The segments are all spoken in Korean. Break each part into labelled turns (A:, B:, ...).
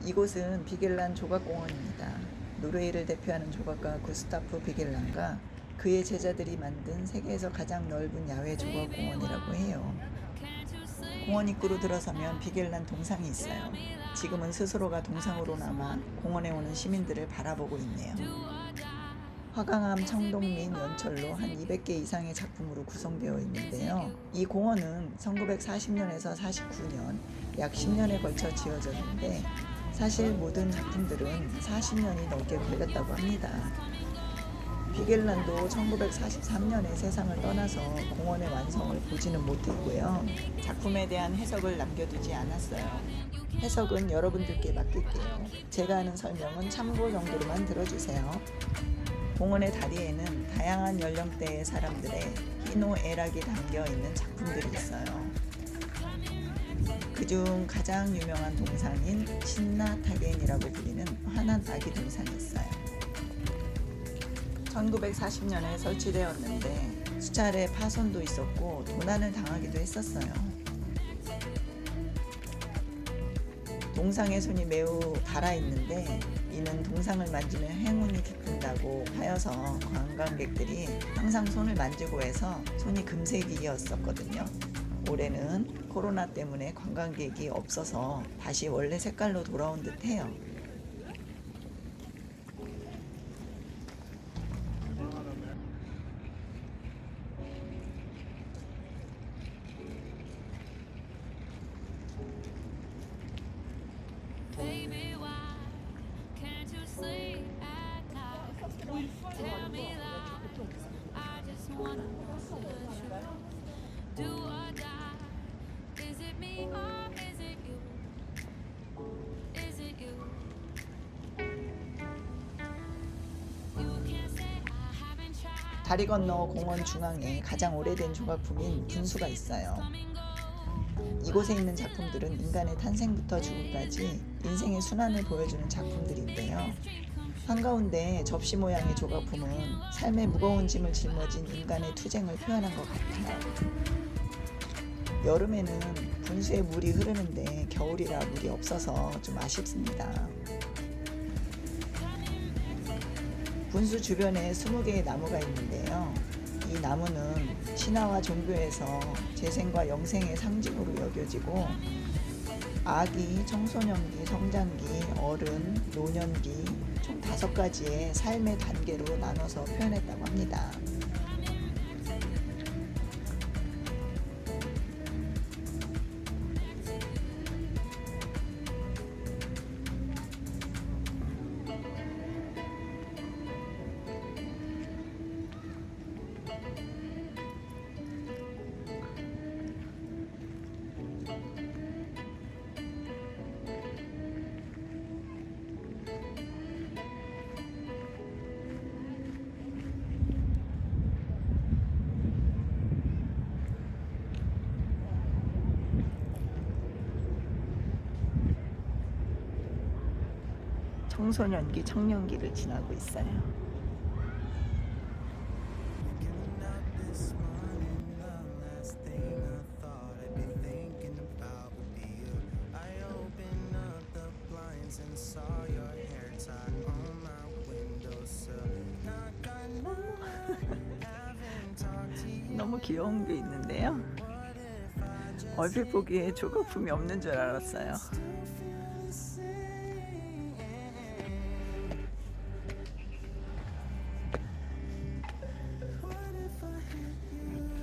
A: 이곳은 비겔란 조각공원입니다. 노르웨이를 대표하는 조각가 구스타프 비겔란과 그의 제자들이 만든 세계에서 가장 넓은 야외 조각공원이라고 해요. 공원 입구로 들어서면 비겔란 동상이 있어요. 지금은 스스로가 동상으로 남아 공원에 오는 시민들을 바라보고 있네요. 화강암, 청동 및 연철로 한 200개 이상의 작품으로 구성되어 있는데요. 이 공원은 1940년에서 49년, 약 10년에 걸쳐 지어졌는데 사실 모든 작품들은 40년이 넘게 걸렸다고 합니다. 비겔란도 1943년에 세상을 떠나서 공원의 완성을 보지는 못했고요. 작품에 대한 해석을 남겨두지 않았어요. 해석은 여러분들께 맡길게요. 제가 하는 설명은 참고 정도로만 들어주세요. 공원의 다리에는 다양한 연령대의 사람들의 희노애락이 담겨있는 작품들이 있어요. 그중 가장 유명한 동상인 신나타겐이라고 불리는 환한 아기 동상이 있어요. 1940년에 설치되었는데 수차례 파손도 있었고 도난을 당하기도 했었어요. 동상의 손이 매우 달아있는데 이는 동상을 만지면 행운이 깃든다고 하여서 관광객들이 항상 손을 만지고 해서 손이 금색이었었거든요. 올해는 코로나 때문에 관광객이 없어서 다시 원래 색깔로 돌아온 듯 해요.
B: Baby, why can't you sleep at night? Tell me lies, I just wanna know the truth. Do or die, is it me or is it you? Is it you? You can't say I haven't tried.
A: 다리 건너 공원 중앙에 가장 오래된 조각품인 분수가 있어요. 이곳에 있는 작품들은 인간의 탄생부터 죽음까지 인생의 순환을 보여주는 작품들인데요. 한가운데 접시 모양의 조각품은 삶의 무거운 짐을 짊어진 인간의 투쟁을 표현한 것 같아요. 여름에는 분수에 물이 흐르는데 겨울이라 물이 없어서 좀 아쉽습니다. 분수 주변에 20개의 나무가 있는데요. 이 나무는 신화와 종교에서 재생과 영생의 상징으로 여겨지고 아기, 청소년기, 성장기, 어른, 노년기 총 5가지의 삶의 단계로 나눠서 표현했다고 합니다. 청소년기, 청년기를 지나고 있어요. 너무 귀여운 게 있는데요. 얼핏 보기에 조각품이 없는 줄 알았어요.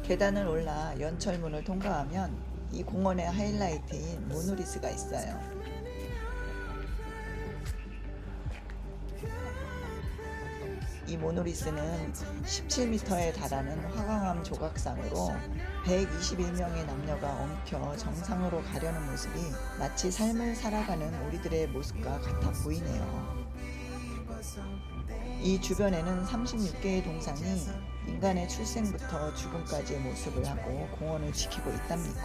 A: 계단을 올라 연철문을 통과하면 이 공원의 하이라이트인 모노리스가 있어요. 이 모노리스는 17m에 달하는 화강암 조각상으로 121명의 남녀가 엉켜 정상으로 가려는 모습이 마치 삶을 살아가는 우리들의 모습과 같아 보이네요. 이 주변에는 36개의 동상이 인간의 출생부터 죽음까지의 모습을 하고 공원을 지키고 있답니다.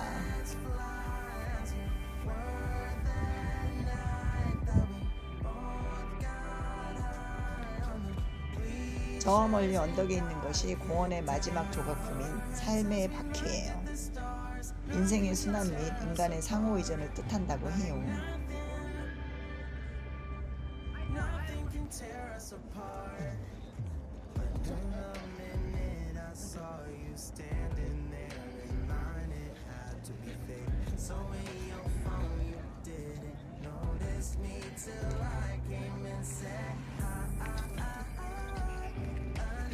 A: 저 멀리 언덕에 있는 것이 공원의 마지막 조각품인 삶의 바퀴예요. 인생의 순환 및 인간의 상호 이전을 뜻한다고 해요.
C: tear us apart. But in a minute I saw you standing there in line. It had to be fake. So in your phone you didn't notice me till I came and said I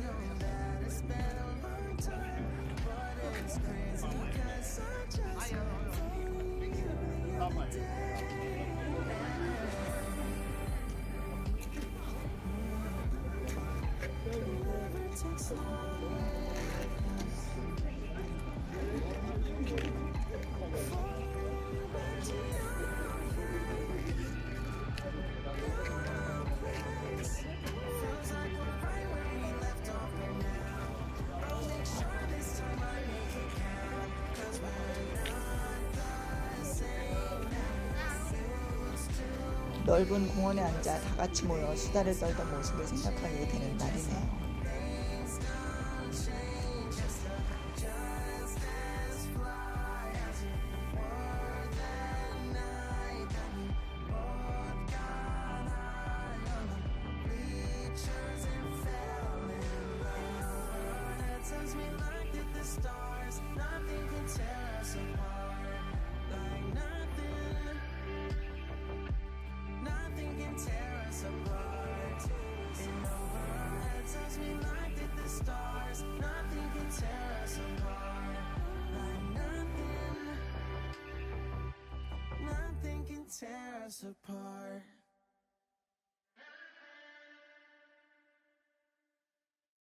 C: know that it's been a long time, but it's crazy 'cause I just told you the other day. Never takes long for to feels like we're right where we left off for now. I'll make sure this time I make it count, 'cause we're not the same as used to.
A: 넓은 공원에 앉아 다 같이 모여 수다를 떨던 모습을 생각하게 되는 날이네요.
C: Things don't change, just as fly as you were that night that we both got high on the bleachers and fell in love. That tells me like that the stars, nothing can tear us apart. Like nothing can tear us apart. And over our heads tells me like that the stars, nothing can tear us apart. Like nothing can tear us apart.